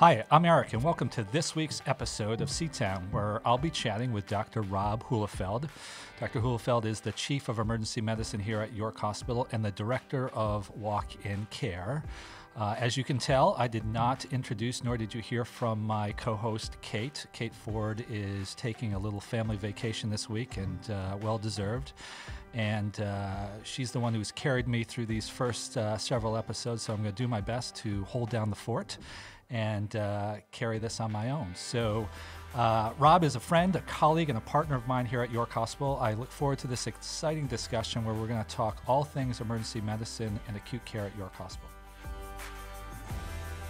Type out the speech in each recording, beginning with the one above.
Hi, I'm Eric, and welcome to this week's episode of C-Town, where I'll be chatting with Dr. Rob Hulefeld. Dr. Hulefeld is the Chief of Emergency Medicine here at York Hospital and the Director of Walk-In Care. As you can tell, I did not introduce, nor did you hear from my co-host, Kate. Kate Ford is taking a little family vacation this week, and well-deserved. And she's the one who's carried me through these first several episodes, so I'm going to do my best to hold down the fort and carry this on my own. So Rob is a friend, a colleague, and a partner of mine here at York Hospital. I look forward to this exciting discussion where we're going to talk all things emergency medicine and acute care at York Hospital.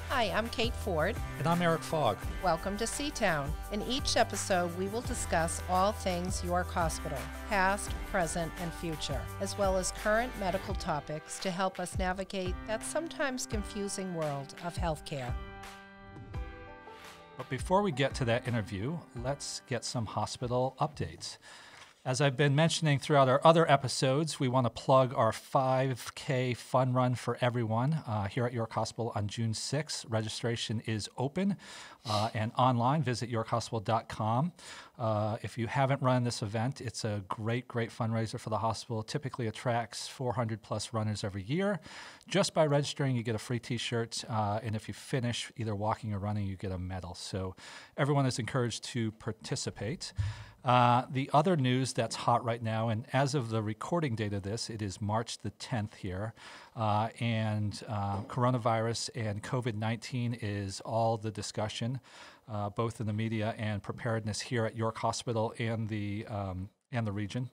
Hi, I'm Kate Ford. And I'm Eric Fogg. Welcome to C-Town. In each episode, we will discuss all things York Hospital, past, present, and future, as well as current medical topics to help us navigate that sometimes confusing world of healthcare. But before we get to that interview, let's get some hospital updates. As I've been mentioning throughout our other episodes, we want to plug our 5K fun run for everyone here at York Hospital on June 6th. Registration is open and online. Visit yorkhospital.com. If you haven't run this event, it's a great fundraiser for the hospital. Typically attracts 400 plus runners every year. Just by registering, you get a free t-shirt, and if you finish either walking or running, you get a medal. So everyone is encouraged to participate. The other news that's hot right now, and as of the recording date of this, it is March the 10th here, and coronavirus and COVID-19 is all the discussion, both in the media and preparedness here at York Hospital and the region.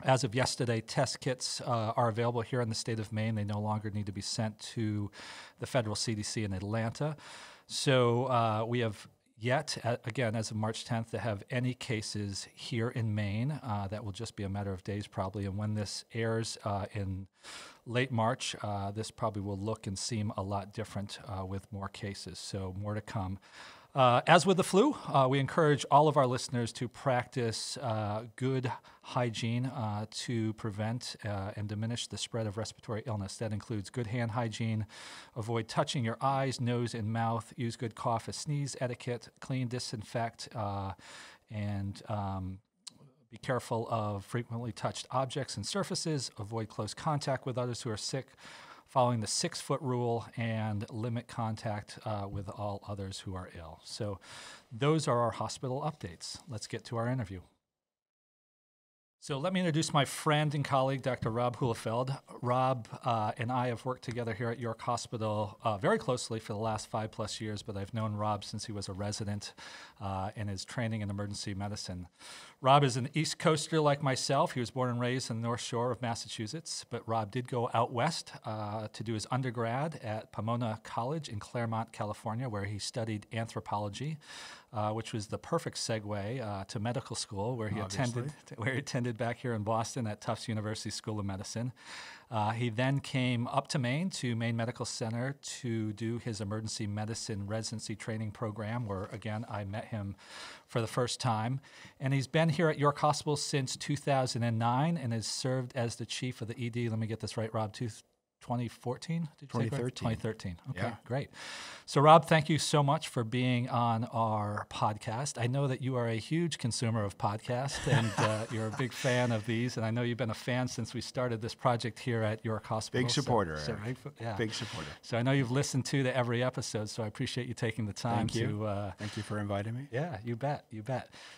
As of yesterday, test kits are available here in the state of Maine. They no longer need to be sent to the federal CDC in Atlanta. So we have yet, again, as of March 10th, to have any cases here in Maine. That will just be a matter of days probably. And when this airs in late March, this probably will look and seem a lot different with more cases. So more to come. As with the flu, we encourage all of our listeners to practice good hygiene to prevent and diminish the spread of respiratory illness. That includes good hand hygiene, avoid touching your eyes, nose, and mouth, use good cough and sneeze etiquette, clean, disinfect, and be careful of frequently touched objects and surfaces, avoid close contact with others who are sick, following the 6-foot rule, and limit contact with all others who are ill. So those are our hospital updates. Let's get to our interview. So let me introduce my friend and colleague, Dr. Rob Hulefeld. Rob and I have worked together here at York Hospital very closely for the last 5+ years, but I've known Rob since he was a resident in his training in emergency medicine. Rob is an East Coaster like myself. He was born and raised in the North Shore of Massachusetts, but Rob did go out west to do his undergrad at Pomona College in Claremont, California, where he studied anthropology, which was the perfect segue to medical school, where he attended back here in Boston at Tufts University School of Medicine. He then came up to Maine, to Maine Medical Center, to do his emergency medicine residency training program, where, again, I met him for the first time. And he's been here at York Hospital since 2009 and has served as the chief of the ED, let me get this right, Rob, 2014? 2013. Okay, yeah. Great. So, Rob, thank you so much for being on our podcast. I know that you are a huge consumer of podcasts, and you're a big fan of these, and I know you've been a fan since we started this project here at York Hospital. Big supporter, Big supporter. So I know you've listened to every episode, so I appreciate you taking the time. Thank you for inviting me. Yeah, you bet.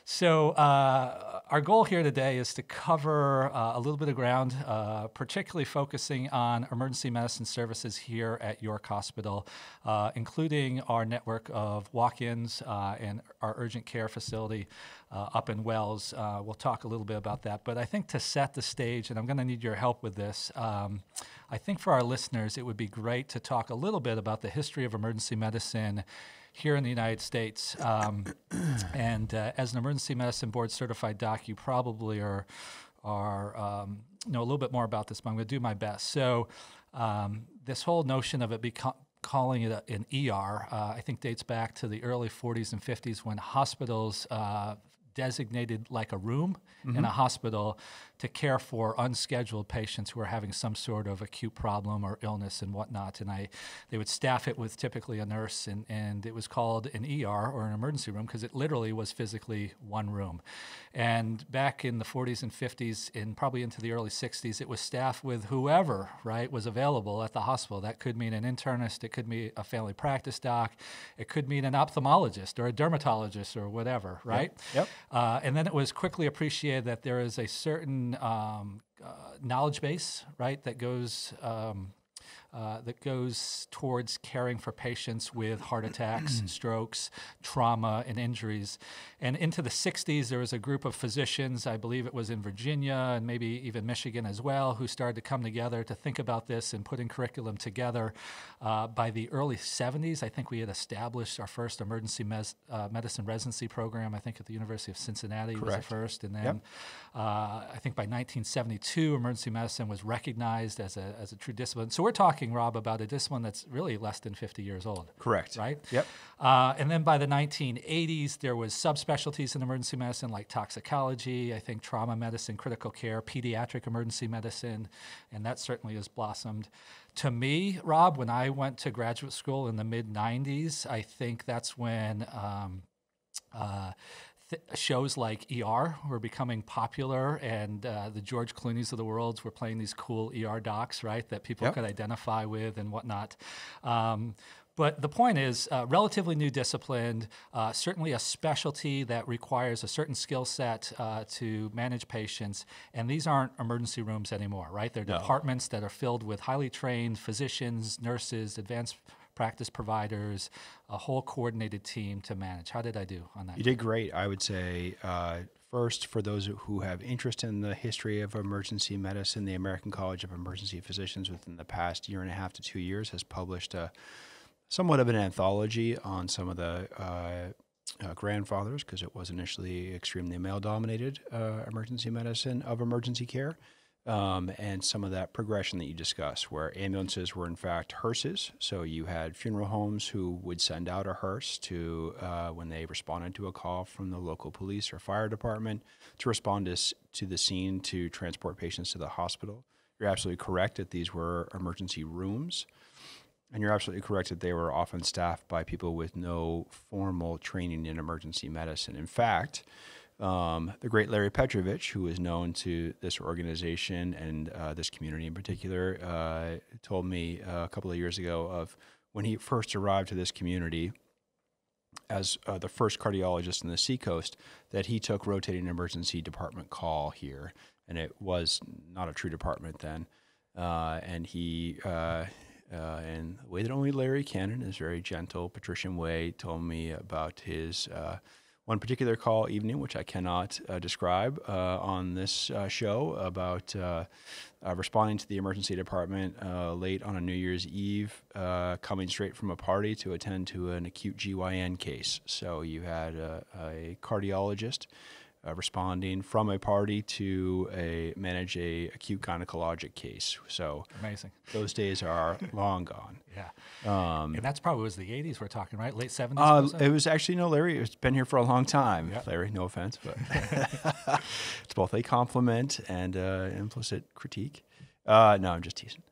So our goal here today is to cover a little bit of ground, particularly focusing on emergency medicine services here at York Hospital, including our network of walk-ins and our urgent care facility up in Wells. We'll talk a little bit about that. But I think to set the stage, and I'm going to need your help with this, I think for our listeners, it would be great to talk a little bit about the history of emergency medicine here in the United States. And as an emergency medicine board certified doc, you probably are know a little bit more about this, but I'm going to do my best. So this whole notion of it calling it an ER, I think dates back to the early 40s and 50s when hospitals designated like a room in a hospital to care for unscheduled patients who were having some sort of acute problem or illness and whatnot. And they would staff it with typically a nurse, and it was called an ER, or an emergency room, because it literally was physically one room. And back in the 40s and 50s, and probably into the early 60s, it was staffed with whoever, right, was available at the hospital. That could mean an internist, it could be a family practice doc, it could mean an ophthalmologist or a dermatologist or whatever, right? Yep. And then it was quickly appreciated that there is a certain knowledge base, right, that goes towards caring for patients with heart attacks, strokes, trauma, and injuries. And into the 60s, there was a group of physicians, I believe it was in Virginia and maybe even Michigan as well, who started to come together to think about this and putting curriculum together. By the early 70s, I think we had established our first emergency medicine residency program, I think at the University of Cincinnati. Correct. Was the first. And then I think by 1972, emergency medicine was recognized as a true discipline. So we're talking, Rob, about a discipline that's really less than 50 years old. Correct. Right? Yep. And then by the 1980s, there was subspecialties in emergency medicine like toxicology, I think trauma medicine, critical care, pediatric emergency medicine, and that certainly has blossomed. To me, Rob, when I went to graduate school in the mid-90s, I think that's when shows like ER were becoming popular, and the George Clooney's of the world were playing these cool ER docs, right, that people could identify with and whatnot. But the point is, relatively new discipline, certainly a specialty that requires a certain skill set to manage patients. And these aren't emergency rooms anymore, right? They're departments that are filled with highly trained physicians, nurses, advanced practice providers, a whole coordinated team to manage. How did I do on that? You did great. I would say, first, for those who have interest in the history of emergency medicine, the American College of Emergency Physicians within the past 1.5 to 2 years has published somewhat of an anthology on some of the grandfathers, because it was initially extremely male-dominated emergency medicine of emergency care, and some of that progression that you discussed, where ambulances were in fact hearses. So you had funeral homes who would send out a hearse to when they responded to a call from the local police or fire department to respond to the scene to transport patients to the hospital. You're absolutely correct that these were emergency rooms. And you're absolutely correct that they were often staffed by people with no formal training in emergency medicine. In fact, the great Larry Petrovich, who is known to this organization and this community in particular, told me a couple of years ago of when he first arrived to this community as the first cardiologist in the Seacoast, that he took rotating emergency department call here. And it was not a true department then. And he... and the way that only Larry can, in his very gentle, patrician way, told me about his one particular call evening, which I cannot describe on this show, about responding to the emergency department late on a New Year's Eve, coming straight from a party to attend to an acute GYN case. So you had a cardiologist responding from a party to manage a acute gynecologic case. So amazing. Those days are long gone. Yeah. And that's probably was the 80s we're talking, right? Late 70s? It was actually, no, Larry, it's been here for a long time. Yep. Larry, no offense, but it's both a compliment and implicit critique. No, I'm just teasing.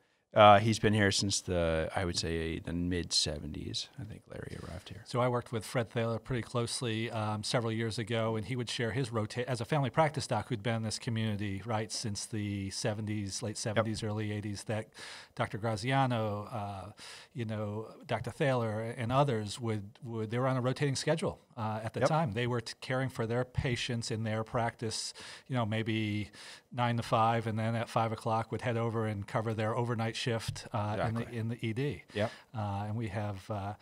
He's been here since I would say the mid-70s. I think Larry arrived here. So I worked with Fred Thaler pretty closely several years ago, and he would share his as a family practice doc who'd been in this community, right, since the 70s, late 70s, early 80s, that Dr. Graziano, Dr. Thaler and others they were on a rotating schedule at the time. They were caring for their patients in their practice, maybe 9 to 5, and then at 5 o'clock would head over and cover their overnight shift in the ED. Yep. And we have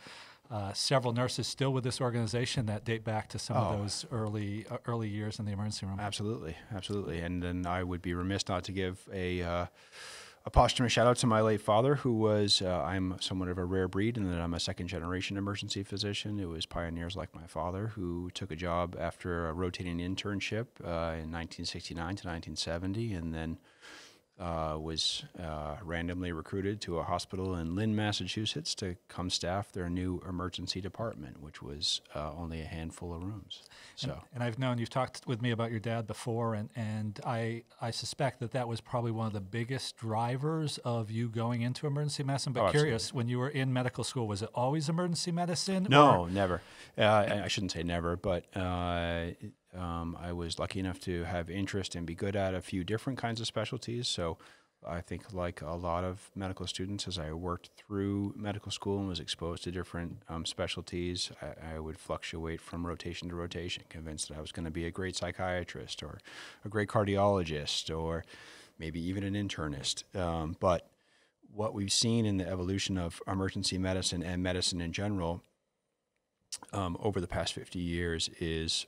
several nurses still with this organization that date back to some of those early years in the emergency room. Absolutely, absolutely. And then I would be remiss not to give a posthumous shout out to my late father, who was, I'm somewhat of a rare breed in that I'm a second generation emergency physician. It was pioneers like my father who took a job after a rotating internship in 1969 to 1970, and then was randomly recruited to a hospital in Lynn, Massachusetts to come staff their new emergency department, which was only a handful of rooms. So, and I've known you've talked with me about your dad before, and I suspect that was probably one of the biggest drivers of you going into emergency medicine. But curious, when you were in medical school, was it always emergency medicine? No, never. I shouldn't say never, but I was lucky enough to have interest and be good at a few different kinds of specialties. So I think like a lot of medical students, as I worked through medical school and was exposed to different specialties, I would fluctuate from rotation to rotation, convinced that I was going to be a great psychiatrist or a great cardiologist or maybe even an internist. But what we've seen in the evolution of emergency medicine and medicine in general over the past 50 years is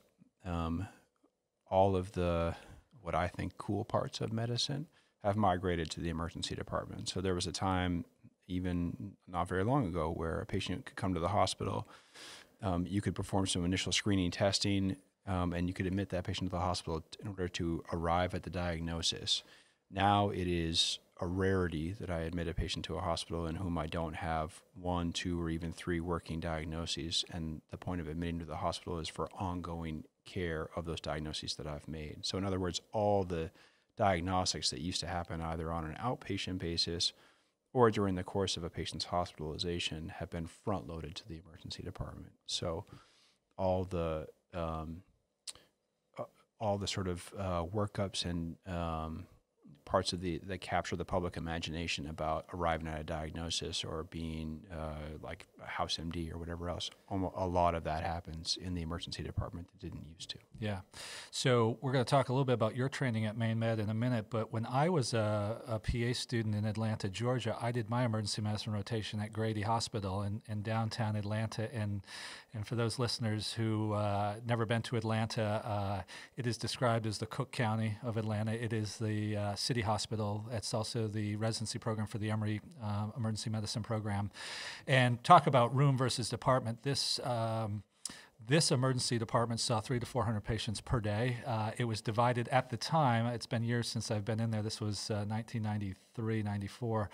all of the, what I think, cool parts of medicine have migrated to the emergency department. So there was a time, even not very long ago, where a patient could come to the hospital, you could perform some initial screening testing, and you could admit that patient to the hospital in order to arrive at the diagnosis. Now it is a rarity that I admit a patient to a hospital in whom I don't have 1, 2, or even 3 working diagnoses, and the point of admitting to the hospital is for ongoing care of those diagnoses that I've made. So in other words, all the diagnostics that used to happen either on an outpatient basis or during the course of a patient's hospitalization have been front-loaded to the emergency department. So all the sort of workups and parts of that capture the public imagination about arriving at a diagnosis or being like a house MD or whatever else, a lot of that happens in the emergency department that didn't used to. Yeah. So we're going to talk a little bit about your training at Maine Med in a minute, but when I was a PA student in Atlanta, Georgia, I did my emergency medicine rotation at Grady Hospital in downtown Atlanta. And for those listeners who never been to Atlanta, it is described as the Cook County of Atlanta. It is the city hospital. It's also the residency program for the Emory Emergency Medicine Program. And talk about room versus department. This emergency department saw 300 to 400 patients per day. It was divided at the time, it's been years since I've been in there, this was 1993, 94,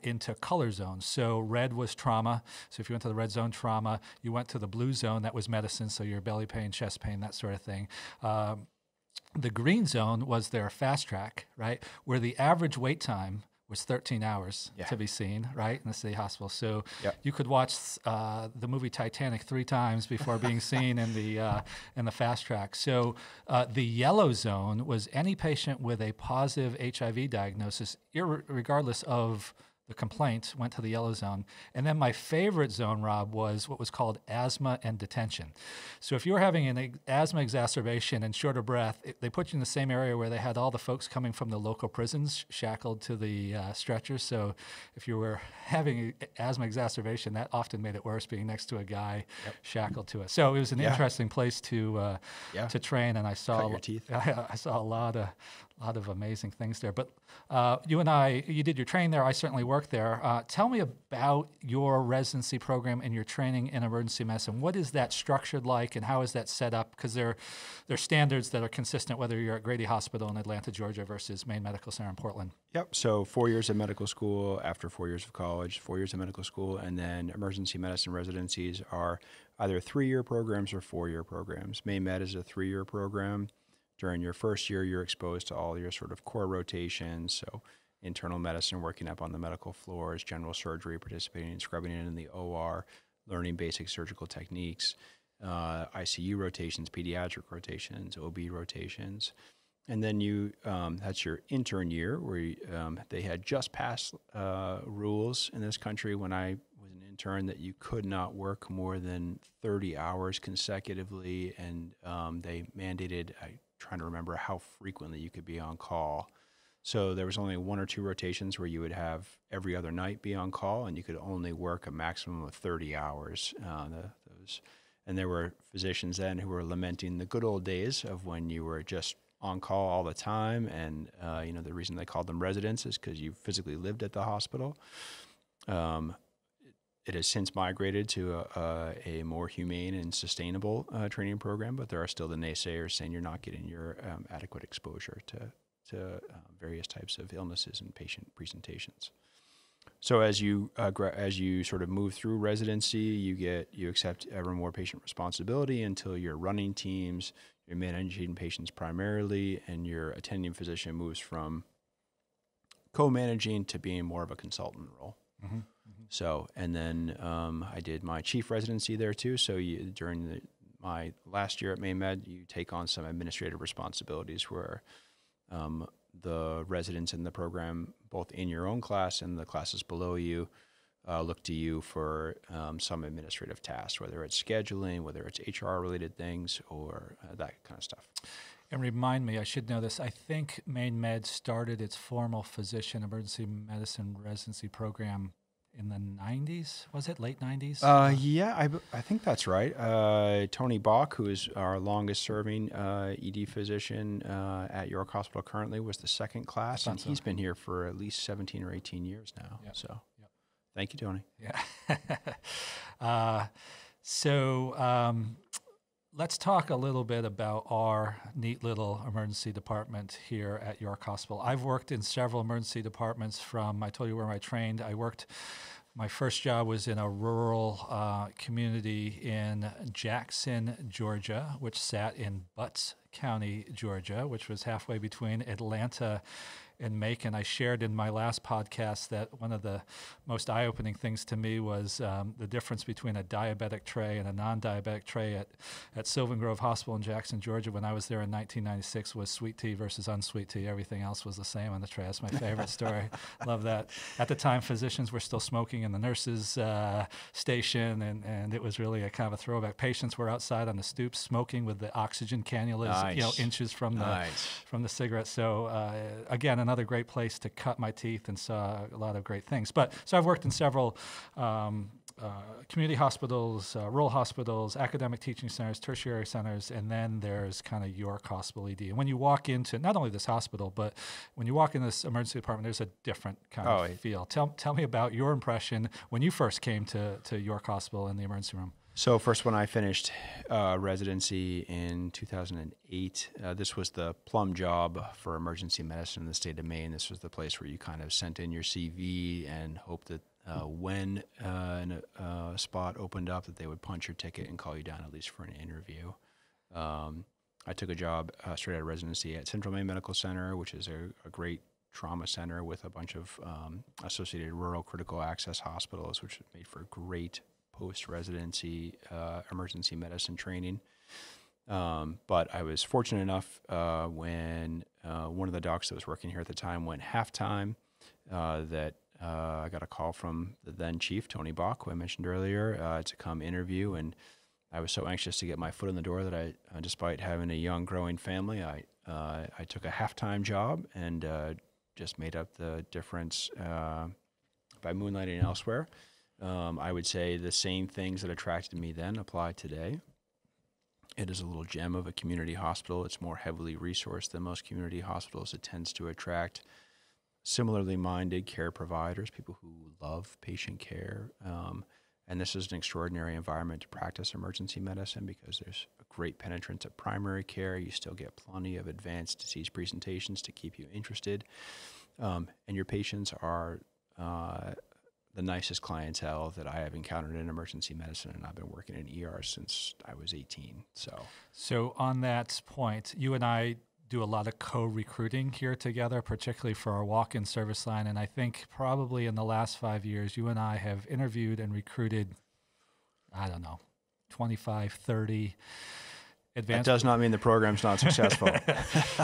into color zones. So red was trauma. So if you went to the red zone, trauma. You went to the blue zone, that was medicine, so your belly pain, chest pain, that sort of thing. The green zone was their fast track, right, where the average wait time was 13 hours to be seen, right, in the city hospital. So you could watch the movie Titanic 3 times before being seen in the fast track. So the yellow zone was any patient with a positive HIV diagnosis, regardless of the complaint, went to the yellow zone. And then my favorite zone, Rob, was what was called asthma and detention. So if you were having an asthma exacerbation and short of breath, they put you in the same area where they had all the folks coming from the local prisons shackled to the stretchers. So if you were having an asthma exacerbation, that often made it worse, being next to a guy shackled to it. So it was an interesting place to train, and I saw Cut your teeth. I saw a lot of amazing things there. But you did your training there. I certainly worked there. Tell me about your residency program and your training in emergency medicine. What is that structured like, and how is that set up? Because there are standards that are consistent whether you're at Grady Hospital in Atlanta, Georgia versus Maine Medical Center in Portland. Yep. So 4 years of medical school, after 4 years of college, 4 years of medical school, and then emergency medicine residencies are either 3-year programs or 4-year programs. Maine Med is a 3-year program. During your first year, you're exposed to all your sort of core rotations, so internal medicine, working up on the medical floors, general surgery, participating in scrubbing in the OR, learning basic surgical techniques, ICU rotations, pediatric rotations, OB rotations. And then that's your intern year, where they had just passed rules in this country when I was an intern that you could not work more than 30 hours consecutively, and they mandated, I'm trying to remember how frequently you could be on call. So there was only 1 or 2 rotations where you would have every other night be on call, and you could only work a maximum of 30 hours. And there were physicians then who were lamenting the good old days of when you were just on call all the time, and the reason they called them residents is because you physically lived at the hospital. It has since migrated to a more humane and sustainable training program, but there are still the naysayers saying you're not getting your adequate exposure to to various types of illnesses and patient presentations. So as you sort of move through residency, you accept ever more patient responsibility until you're running teams, you're managing patients primarily, and your attending physician moves from co-managing to being more of a consultant role. Mm-hmm. Mm-hmm. So, and then I did my chief residency there too. So during my last year at Maine Med, you take on some administrative responsibilities where the residents in the program, both in your own class and the classes below you, look to you for some administrative tasks, whether it's scheduling, whether it's HR-related things, or that kind of stuff. And remind me, I should know this, I think Maine Med started its formal physician emergency medicine residency program in the 90s, was it? Late 90s? Yeah, I think that's right. Tony Bach, who is our longest serving ED physician at York Hospital currently, was the second class, and he's been here for at least 17 or 18 years now. Yep. So thank you, Tony. Yeah. Let's talk a little bit about our neat little emergency department here at York Hospital. I've worked in several emergency departments I told you where I trained. My first job was in a rural community in Jackson, Georgia, which sat in Butts County, Georgia, which was halfway between Atlanta and Macon. I shared in my last podcast that one of the most eye-opening things to me was the difference between a diabetic tray and a non-diabetic tray at Sylvan Grove Hospital in Jackson, Georgia. When I was there in 1996, was sweet tea versus unsweet tea. Everything else was the same on the tray. That's my favorite story. Love that. At the time, physicians were still smoking in the nurses' station, and it was really a kind of a throwback. Patients were outside on the stoops smoking with the oxygen cannulas, inches from the cigarette. So again, another great place to cut my teeth and saw a lot of great things. So I've worked in several community hospitals, rural hospitals, academic teaching centers, tertiary centers, and then there's kind of York Hospital ED. And when you walk into not only this hospital, but when you walk in this emergency department, there's a different kind of feel. Tell me about your impression when you first came to York Hospital in the emergency room. So first, when I finished residency in 2008, this was the plum job for emergency medicine in the state of Maine. This was the place where you kind of sent in your CV and hoped that when a spot opened up, that they would punch your ticket and call you down at least for an interview. I took a job straight out of residency at Central Maine Medical Center, which is a great trauma center with a bunch of associated rural critical access hospitals, which made for great post-residency emergency medicine training. But I was fortunate enough when one of the docs that was working here at the time went halftime that I got a call from the then chief, Tony Bach, who I mentioned earlier, to come interview. And I was so anxious to get my foot in the door that I, despite having a young, growing family, I took a halftime job and just made up the difference by moonlighting elsewhere. I would say the same things that attracted me then apply today. It is a little gem of a community hospital. It's more heavily resourced than most community hospitals. It tends to attract similarly minded care providers, people who love patient care. And this is an extraordinary environment to practice emergency medicine because there's a great penetrance of primary care. You still get plenty of advanced disease presentations to keep you interested. And your patients are the nicest clientele that I have encountered in emergency medicine, and I've been working in ER since I was 18. So on that point, you and I do a lot of co-recruiting here together, particularly for our walk-in service line, and I think probably in the last 5 years, you and I have interviewed and recruited, 25, 30 advanced. That does not mean the program's not successful.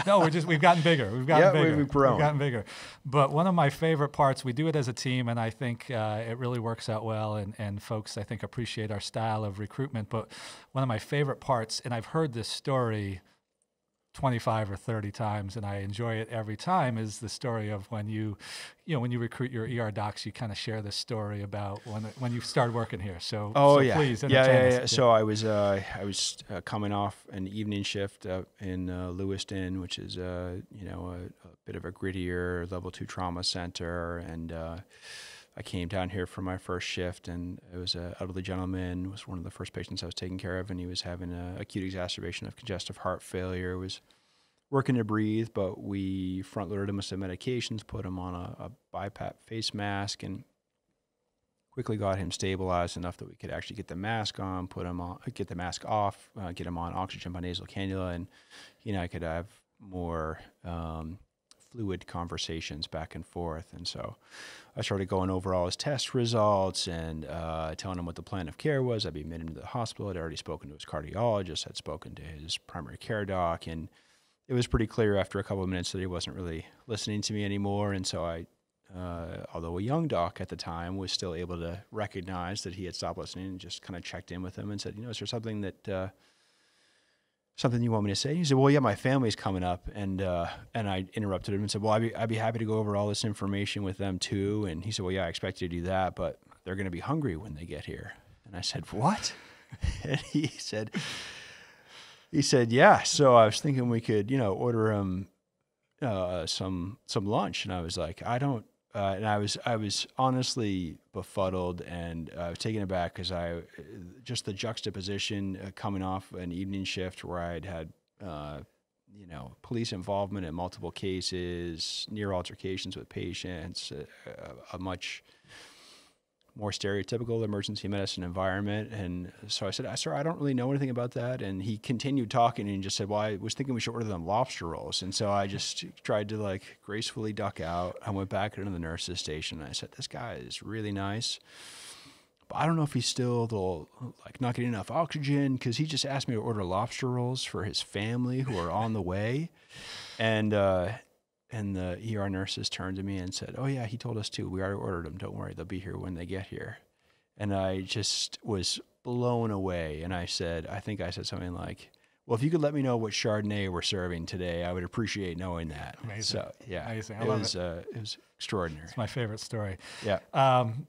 No, we've gotten bigger. We've gotten bigger. But one of my favorite parts, we do it as a team, and I think it really works out well, and folks, I think, appreciate our style of recruitment. But one of my favorite parts, and I've heard this story 25 or 30 times, and I enjoy it every time, is the story of when you recruit your ER docs, you kind of share this story about when you started working here. So please entertain us. So I was coming off an evening shift in Lewiston, which is a bit of a grittier level 2 trauma center, and I came down here for my first shift, and it was an elderly gentleman, was one of the first patients I was taking care of, and he was having an acute exacerbation of congestive heart failure, was working to breathe, but we front-loaded him with some medications, put him on a BiPAP face mask, and quickly got him stabilized enough that we could actually get the mask on, get the mask off, get him on oxygen by nasal cannula, and he and I could have more fluid conversations back and forth. And so I started going over all his test results and telling him what the plan of care was. I'd be admitted into the hospital. I'd already spoken to his cardiologist. I'd spoken to his primary care doc. And it was pretty clear after a couple of minutes that he wasn't really listening to me anymore. And so I, although a young doc at the time, was still able to recognize that he had stopped listening, and just kind of checked in with him and said, is there something that something you want me to say? He said, well, yeah, my family's coming up. And I interrupted him and said, well, I'd be happy to go over all this information with them too. And he said, well, yeah, I expect you to do that, but they're going to be hungry when they get here. And I said, what? And he said, yeah. So I was thinking we could, order him some lunch. And I was like, I don't, and I was honestly befuddled and taken aback, because just the juxtaposition coming off an evening shift where I'd had, police involvement in multiple cases, near altercations with patients, a much more stereotypical emergency medicine environment. And so I said, sir, I don't really know anything about that. And he continued talking and just said, well, I was thinking we should order them lobster rolls. And so I just tried to gracefully duck out. I went back into the nurse's station and I said, this guy is really nice, but I don't know if he's still not getting enough oxygen, because he just asked me to order lobster rolls for his family who are on the way. And the ER nurses turned to me and said, oh, yeah, he told us too. We already ordered them. Don't worry. They'll be here when they get here. And I just was blown away. And I think I said something like, well, if you could let me know what Chardonnay we're serving today, I would appreciate knowing that. Amazing. So, yeah, amazing. It was extraordinary. It's my favorite story. Yeah.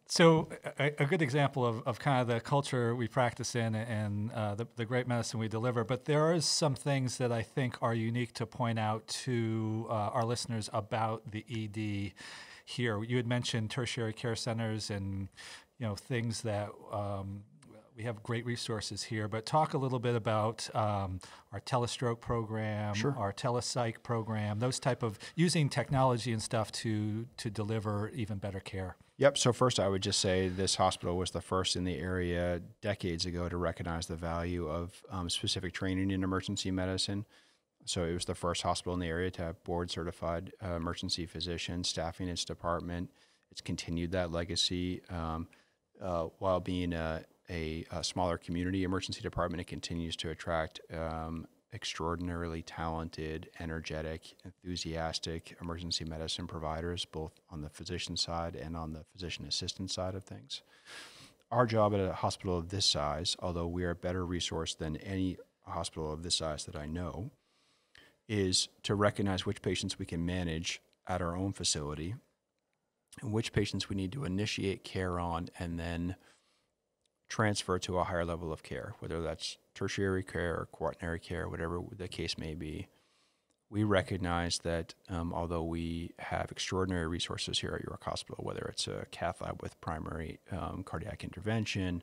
So a good example of kind of the culture we practice in and the great medicine we deliver. But there are some things that I think are unique to point out to our listeners about the ED here. You had mentioned tertiary care centers and things that we have great resources here, but talk a little bit about our Telestroke program, Sure. our Telepsych program, those type of using technology and stuff to deliver even better care. Yep. So first, I would just say this hospital was the first in the area decades ago to recognize the value of specific training in emergency medicine. So it was the first hospital in the area to have board-certified emergency physicians staffing its department. It's continued that legacy while being a smaller community emergency department. It continues to attract extraordinarily talented, energetic, enthusiastic emergency medicine providers, both on the physician side and on the physician assistant side of things. Our job at a hospital of this size, although we are better resourced than any hospital of this size that I know, is to recognize which patients we can manage at our own facility and which patients we need to initiate care on and then transfer to a higher level of care, whether that's tertiary care or quaternary care, whatever the case may be. We recognize that although we have extraordinary resources here at York Hospital, whether it's a cath lab with primary cardiac intervention,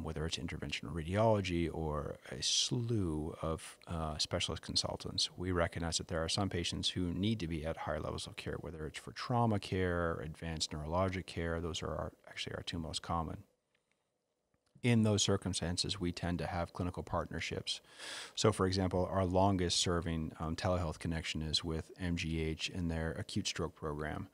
whether it's interventional radiology or a slew of specialist consultants, we recognize that there are some patients who need to be at higher levels of care, whether it's for trauma care, advanced neurologic care. Those are actually our two most common. In those circumstances, we tend to have clinical partnerships. So, for example, our longest serving telehealth connection is with MGH in their acute stroke program.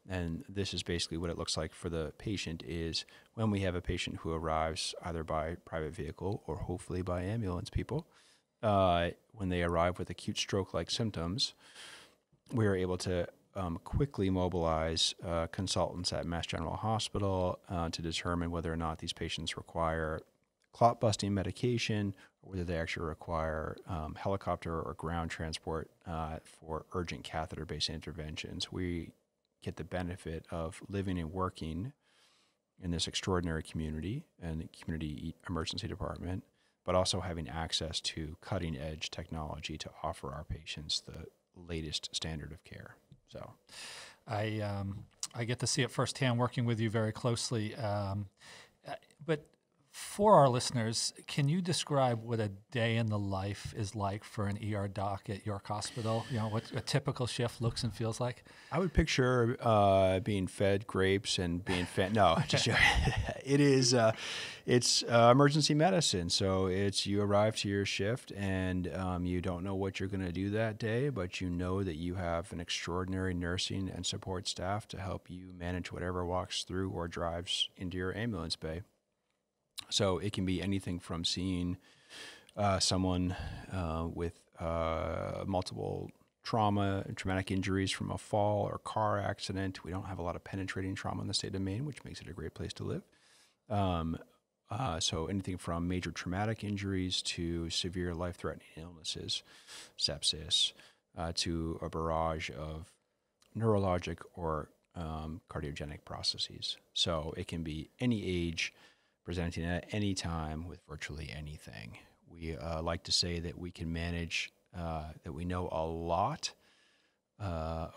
And this is basically what it looks like for the patient is when we have a patient who arrives either by private vehicle or hopefully by ambulance people, when they arrive with acute stroke-like symptoms, we are able to quickly mobilize consultants at Mass General Hospital to determine whether or not these patients require clot-busting medication or whether they actually require helicopter or ground transport for urgent catheter-based interventions. We get the benefit of living and working in this extraordinary community and the community emergency department, but also having access to cutting-edge technology to offer our patients the latest standard of care. So, I get to see it firsthand working with you very closely. But For our listeners, can you describe what a day in the life is like for an ER doc at York Hospital? What a typical shift looks and feels like? I would picture being fed grapes and being fed. No, just joking. It's emergency medicine. So you arrive to your shift and you don't know what you're going to do that day, but you know that you have an extraordinary nursing and support staff to help you manage whatever walks through or drives into your ambulance bay. So it can be anything from seeing someone with multiple traumatic injuries from a fall or car accident. We don't have a lot of penetrating trauma in the state of Maine, which makes it a great place to live. So anything from major traumatic injuries to severe life-threatening illnesses, sepsis, to a barrage of neurologic or cardiogenic processes. So it can be any age, presenting at any time with virtually anything. We like to say that we can manage, that we know a lot,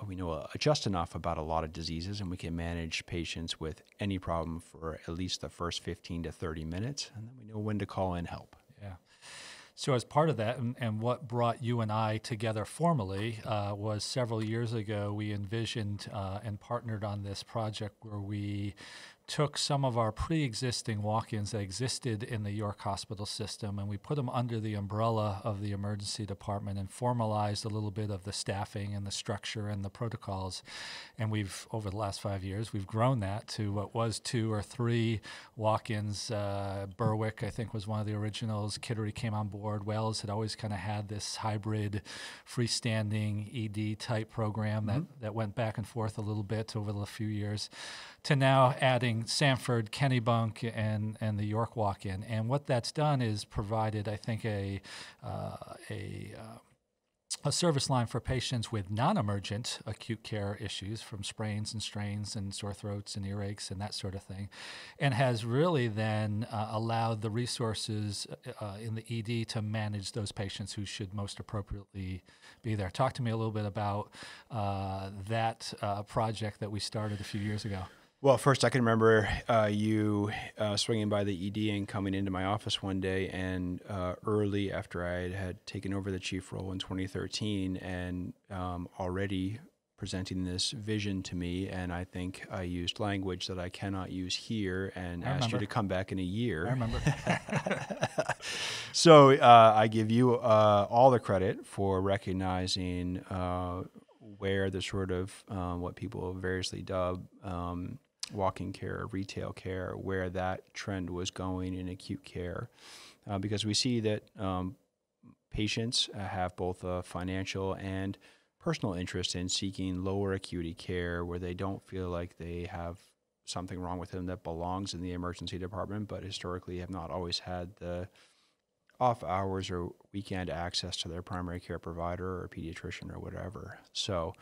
we know just enough about a lot of diseases, and we can manage patients with any problem for at least the first 15 to 30 minutes, and then we know when to call in help. Yeah. So as part of that, and what brought you and I together formally was several years ago, we envisioned and partnered on this project where we took some of our pre-existing walk-ins that existed in the York Hospital system, and we put them under the umbrella of the emergency department and formalized a little bit of the staffing and the structure and the protocols. And we've, over the last 5 years, we've grown that to what was 2 or 3 walk-ins. Berwick, I think, was one of the originals. Kittery came on board. Wales had always kind of had this hybrid freestanding ED type program that went back and forth a little bit over the few years, to now adding Sanford, Kennebunk, and the York walk-in. And what that's done is provided, I think, a service line for patients with non-emergent acute care issues, from sprains and strains and sore throats and earaches and that sort of thing, and has really then allowed the resources in the ED to manage those patients who should most appropriately be there. Talk to me a little bit about that project that we started a few years ago. Well, first, I can remember you swinging by the ED and coming into my office one day, and early after I had taken over the chief role in 2013, and already presenting this vision to me, and I think I used language that I cannot use here, and asked you to come back in a year. I remember. So I give you all the credit for recognizing where the sort of what people variously dub walk-in care, retail care, where that trend was going in acute care, because we see that patients have both a financial and personal interest in seeking lower acuity care where they don't feel like they have something wrong with them that belongs in the emergency department, but historically have not always had the off hours or weekend access to their primary care provider or pediatrician or whatever. So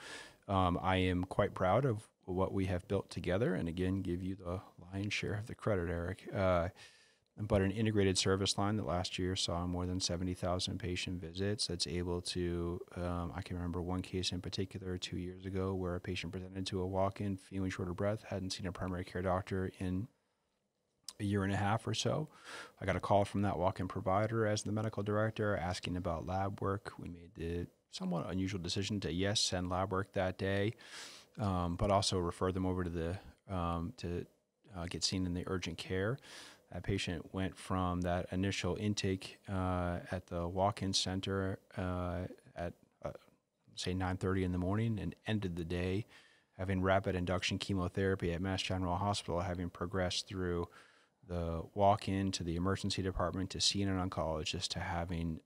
I am quite proud of what we have built together, and again, give you the lion's share of the credit, Eric. But an integrated service line that last year saw more than 70,000 patient visits, that's able to, I can remember one case in particular 2 years ago where a patient presented to a walk-in feeling short of breath, hadn't seen a primary care doctor in a year and a half or so. I got a call from that walk-in provider as the medical director asking about lab work. We made the somewhat unusual decision to, send lab work that day, but also refer them over to the to get seen in the urgent care. That patient went from that initial intake at the walk-in center at say 9:30 in the morning, and ended the day having rapid induction chemotherapy at Mass General Hospital, having progressed through the walk-in to the emergency department to seeing an oncologist to having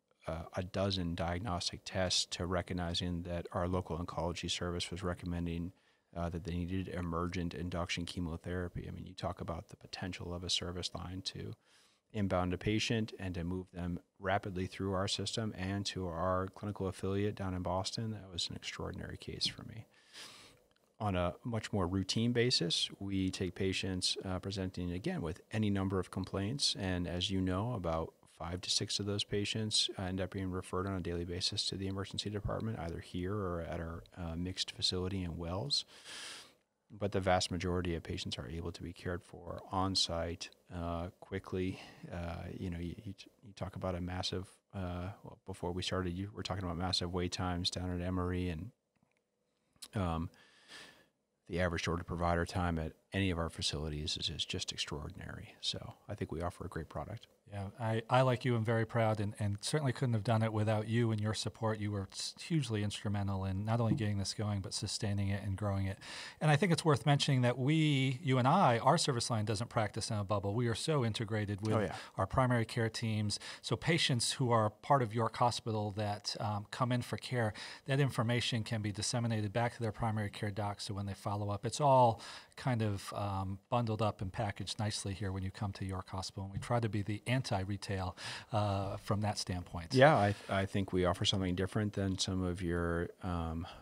a dozen diagnostic tests to recognizing that our local oncology service was recommending that they needed emergent induction chemotherapy. I mean, you talk about the potential of a service line to inbound a patient and to move them rapidly through our system and to our clinical affiliate down in Boston. That was an extraordinary case for me. On a much more routine basis, we take patients presenting, again, with any number of complaints, and as you know, about 5 to 6 of those patients end up being referred on a daily basis to the emergency department, either here or at our mixed facility in Wells. but the vast majority of patients are able to be cared for on site quickly. You talk about a massive. Well, before we started, you were talking about massive wait times down at Emory, and the average door to provider time at any of our facilities is just extraordinary. So I think we offer a great product. Yeah, I like you, am very proud, and certainly couldn't have done it without you and your support. You were hugely instrumental in not only getting this going, but sustaining it and growing it. And I think it's worth mentioning that you and I, our service line doesn't practice in a bubble. We are so integrated with our primary care teams. So patients who are part of York Hospital that come in for care, that information can be disseminated back to their primary care docs. So when they follow up, it's all kind of bundled up and packaged nicely here when you come to York Hospital. And we try to be the anti-retail from that standpoint. Yeah, I think we offer something different than some of your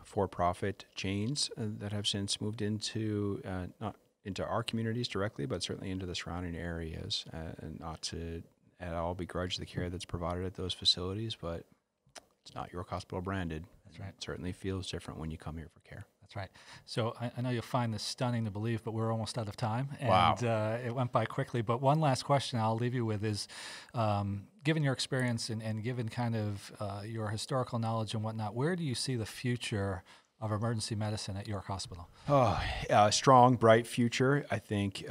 for-profit chains that have since moved into, not into our communities directly, but certainly into the surrounding areas, and not to at all begrudge the care that's provided at those facilities, but it's not York Hospital branded. That's right. It certainly feels different when you come here for care. That's right. So I know you'll find this stunning to believe, but we're almost out of time. And Wow. It went by quickly. But one last question I'll leave you with is, given your experience and given kind of your historical knowledge and whatnot, where do you see the future of emergency medicine at York Hospital? Oh, a strong, bright future. I think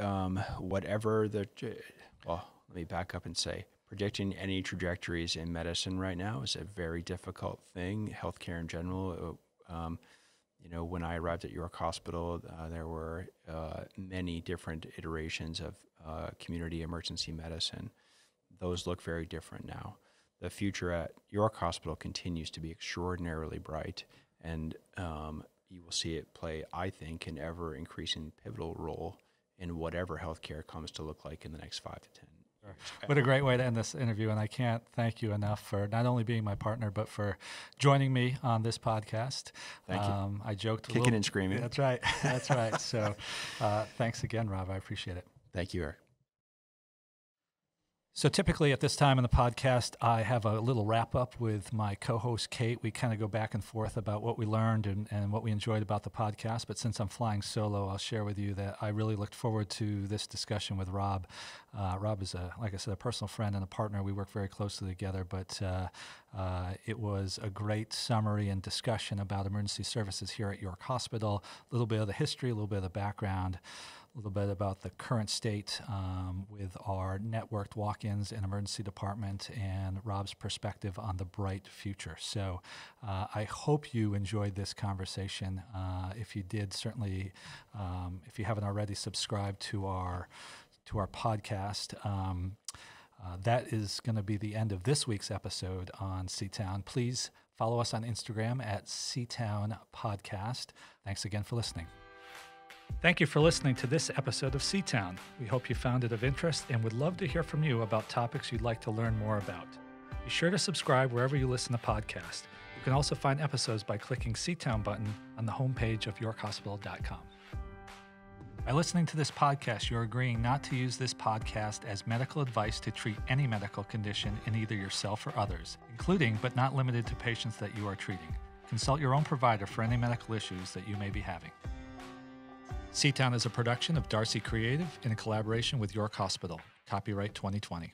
whatever well, let me back up and say, predicting any trajectories in medicine right now is a very difficult thing. Healthcare in general, when I arrived at York Hospital, there were many different iterations of community emergency medicine. Those look very different now. The future at York Hospital continues to be extraordinarily bright, and you will see it play, I think, an ever-increasing pivotal role in whatever healthcare comes to look like in the next 5 to 10 years. What a great way to end this interview, and I can't thank you enough for not only being my partner, but for joining me on this podcast. Thank you. I joked Kicking and screaming. That's right. That's right. So thanks again, Rob. I appreciate it. Thank you, Eric. So typically at this time in the podcast, I have a little wrap up with my co-host, Kate. We kind of go back and forth about what we learned and what we enjoyed about the podcast. But since I'm flying solo, I'll share with you that I really looked forward to this discussion with Rob. Rob is, like I said, a personal friend and a partner. We work very closely together, but it was a great summary and discussion about emergency services here at York Hospital, a little bit of the history, a little bit of the background, a little bit about the current state with our networked walk-ins and emergency department, and Rob's perspective on the bright future. So I hope you enjoyed this conversation. If you did, certainly, if you haven't already subscribed to our podcast, that is going to be the end of this week's episode on C-Town. Please follow us on Instagram at C-Town Podcast. Thanks again for listening. Thank you for listening to this episode of C-Town. We hope you found it of interest and would love to hear from you about topics you'd like to learn more about. Be sure to subscribe wherever you listen to podcasts. You can also find episodes by clicking C-Town button on the homepage of yorkhospital.com. By listening to this podcast, you're agreeing not to use this podcast as medical advice to treat any medical condition in either yourself or others, including but not limited to patients that you are treating. Consult your own provider for any medical issues that you may be having. C-Town is a production of Darcy Creative in collaboration with York Hospital. Copyright 2020.